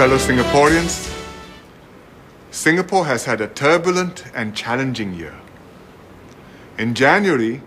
fellow Singaporeans, Singapore has had a turbulent and challenging year. In January,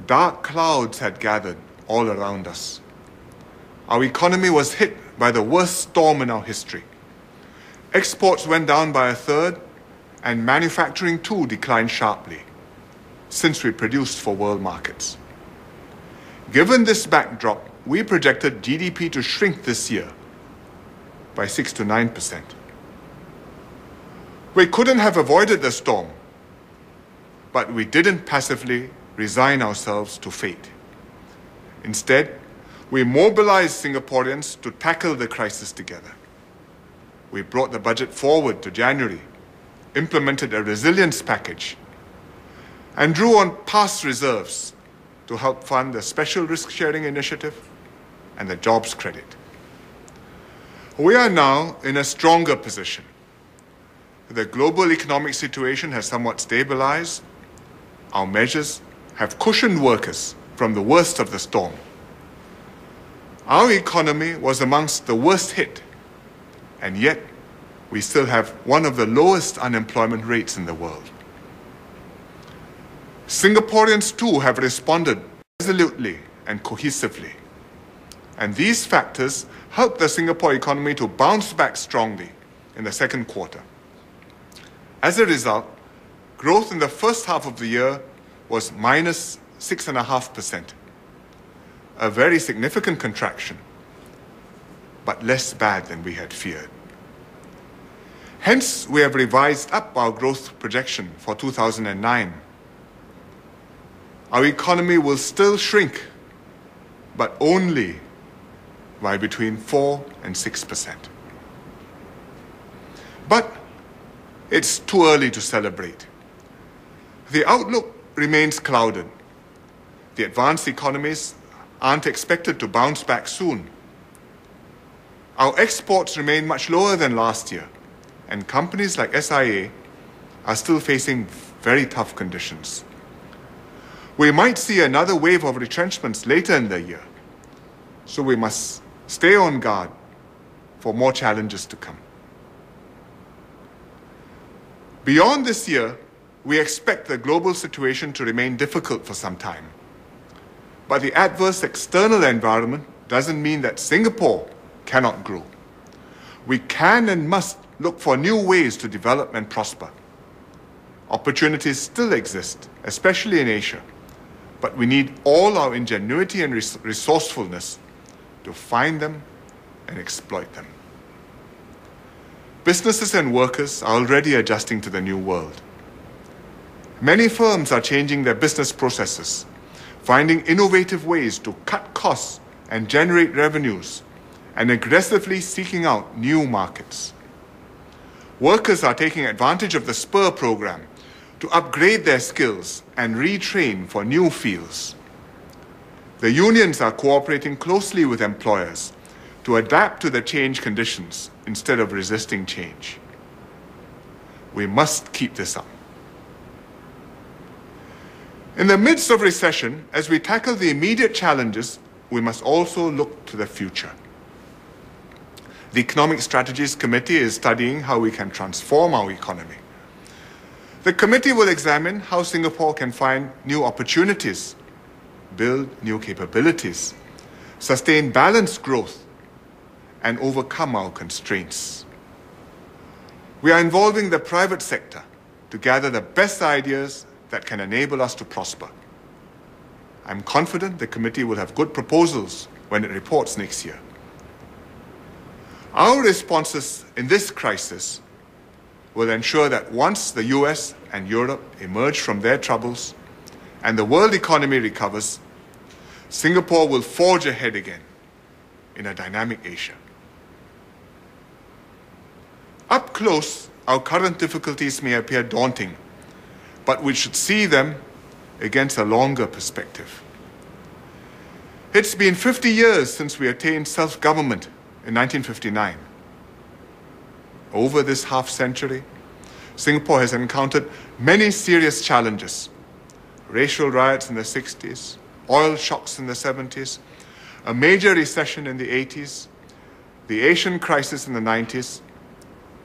dark clouds had gathered all around us. Our economy was hit by the worst storm in our history. Exports went down by a third, and manufacturing too declined sharply, since we produced for world markets. Given this backdrop, we projected GDP to shrink this year by 6 to 9%. We couldn't have avoided the storm, but we didn't passively resign ourselves to fate. Instead, we mobilized Singaporeans to tackle the crisis together. We brought the budget forward to January, implemented a resilience package, and drew on past reserves to help fund the Special Risk Sharing Initiative and the Jobs Credit. We are now in a stronger position. The global economic situation has somewhat stabilized. Our measures have cushioned workers from the worst of the storm. Our economy was amongst the worst hit, and yet we still have one of the lowest unemployment rates in the world. Singaporeans too have responded resolutely and cohesively, and these factors helped the Singapore economy to bounce back strongly in the second quarter. As a result, growth in the first half of the year was minus 6.5%, a very significant contraction, but less bad than we had feared. Hence, we have revised up our growth projection for 2009. Our economy will still shrink, but only by between 4 and 6%. But it's too early to celebrate. The outlook remains clouded. The advanced economies aren't expected to bounce back soon. Our exports remain much lower than last year, and companies like SIA are still facing very tough conditions. We might see another wave of retrenchments later in the year, so we must stay on guard for more challenges to come. Beyond this year, we expect the global situation to remain difficult for some time. But the adverse external environment doesn't mean that Singapore cannot grow. We can and must look for new ways to develop and prosper. Opportunities still exist, especially in Asia, but we need all our ingenuity and resourcefulness to find them and exploit them. Businesses and workers are already adjusting to the new world. Many firms are changing their business processes, finding innovative ways to cut costs and generate revenues, and aggressively seeking out new markets. Workers are taking advantage of the SPUR program to upgrade their skills and retrain for new fields. The unions are cooperating closely with employers to adapt to the change conditions instead of resisting change. We must keep this up. In the midst of recession, as we tackle the immediate challenges, we must also look to the future. The Economic Strategies Committee is studying how we can transform our economy. The committee will examine how Singapore can find new opportunities, build new capabilities, sustain balanced growth, and overcome our constraints. We are involving the private sector to gather the best ideas that can enable us to prosper. I'm confident the committee will have good proposals when it reports next year. Our responses in this crisis will ensure that once the US and Europe emerge from their troubles and the world economy recovers, Singapore will forge ahead again in a dynamic Asia. Up close, our current difficulties may appear daunting, but we should see them against a longer perspective. It's been 50 years since we attained self-government in 1959. Over this half-century, Singapore has encountered many serious challenges. Racial riots in the 60s, oil shocks in the 70s, a major recession in the 80s, the Asian crisis in the 90s,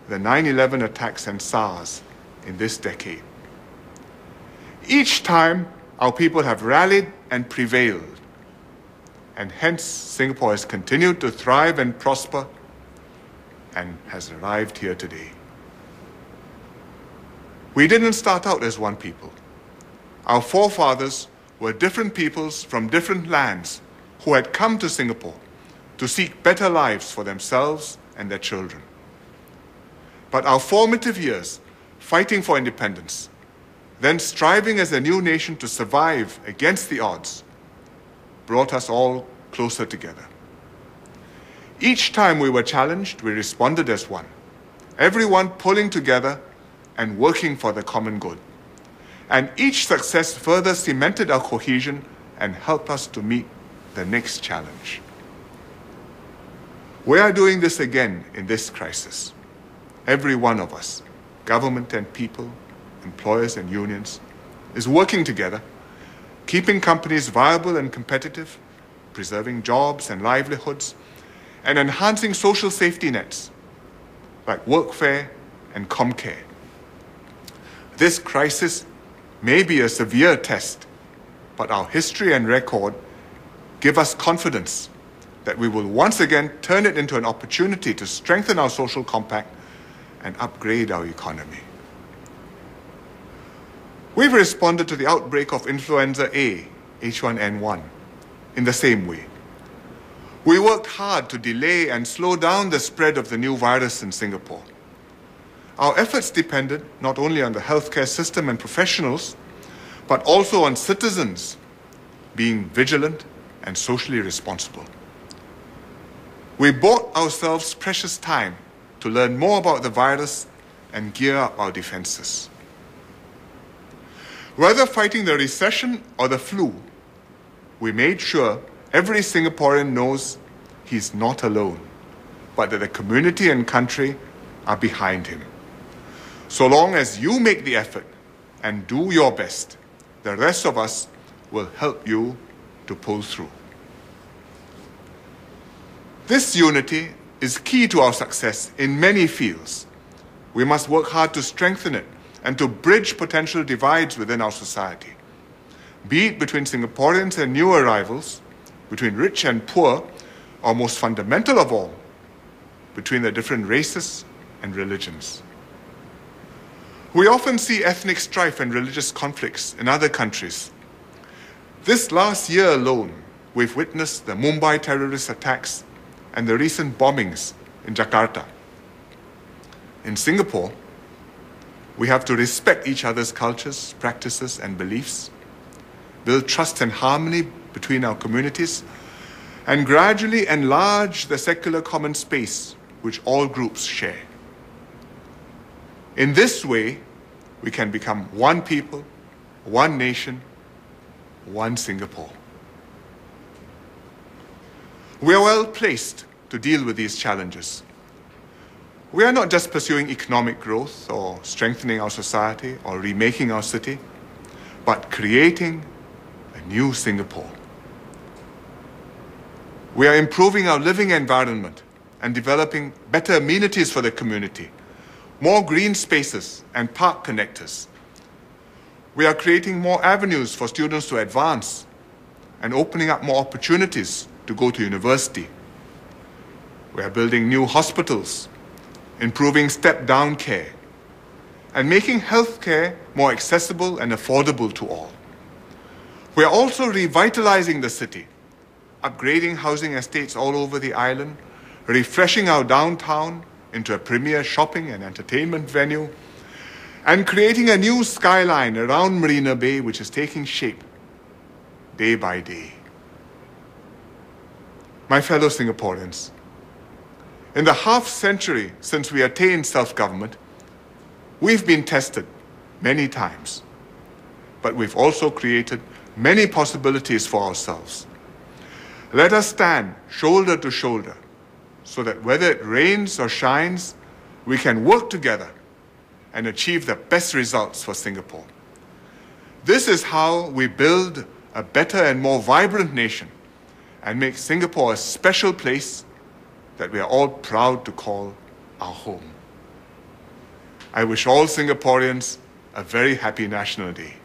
the 9/11 attacks and SARS in this decade. Each time, our people have rallied and prevailed, and hence Singapore has continued to thrive and prosper and has arrived here today. We didn't start out as one people. Our forefathers were different peoples from different lands who had come to Singapore to seek better lives for themselves and their children. But our formative years, fighting for independence, then striving as a new nation to survive against the odds, brought us all closer together. Each time we were challenged, we responded as one, everyone pulling together and working for the common good. And each success further cemented our cohesion and helped us to meet the next challenge. We are doing this again in this crisis. Every one of us, government and people, employers and unions, is working together, keeping companies viable and competitive, preserving jobs and livelihoods, and enhancing social safety nets like workfare and comcare. This crisis may be a severe test, but our history and record give us confidence that we will once again turn it into an opportunity to strengthen our social compact and upgrade our economy. We've responded to the outbreak of influenza A, H1N1, in the same way. We worked hard to delay and slow down the spread of the new virus in Singapore. Our efforts depended not only on the healthcare system and professionals, but also on citizens being vigilant and socially responsible. We bought ourselves precious time to learn more about the virus and gear up our defenses. Whether fighting the recession or the flu, we made sure every Singaporean knows he's not alone, but that the community and country are behind him. So long as you make the effort and do your best, the rest of us will help you to pull through. This unity is key to our success in many fields. We must work hard to strengthen it and to bridge potential divides within our society, be it between Singaporeans and new arrivals, between rich and poor, or most fundamental of all, between the different races and religions. We often see ethnic strife and religious conflicts in other countries. This last year alone, we've witnessed the Mumbai terrorist attacks and the recent bombings in Jakarta. In Singapore, we have to respect each other's cultures, practices, and beliefs, build trust and harmony between our communities, and gradually enlarge the secular common space which all groups share. In this way, we can become one people, one nation, one Singapore. We are well placed to deal with these challenges. We are not just pursuing economic growth or strengthening our society or remaking our city, but creating a new Singapore. We are improving our living environment and developing better amenities for the community, more green spaces and park connectors. We are creating more avenues for students to advance and opening up more opportunities to go to university. We are building new hospitals, improving step-down care, and making healthcare more accessible and affordable to all. We are also revitalizing the city, upgrading housing estates all over the island, refreshing our downtown into a premier shopping and entertainment venue, and creating a new skyline around Marina Bay which is taking shape day by day. My fellow Singaporeans, in the half-century since we attained self-government, we've been tested many times, but we've also created many possibilities for ourselves. Let us stand shoulder to shoulder so that whether it rains or shines, we can work together and achieve the best results for Singapore. This is how we build a better and more vibrant nation and make Singapore a special place that we are all proud to call our home. I wish all Singaporeans a very happy National Day.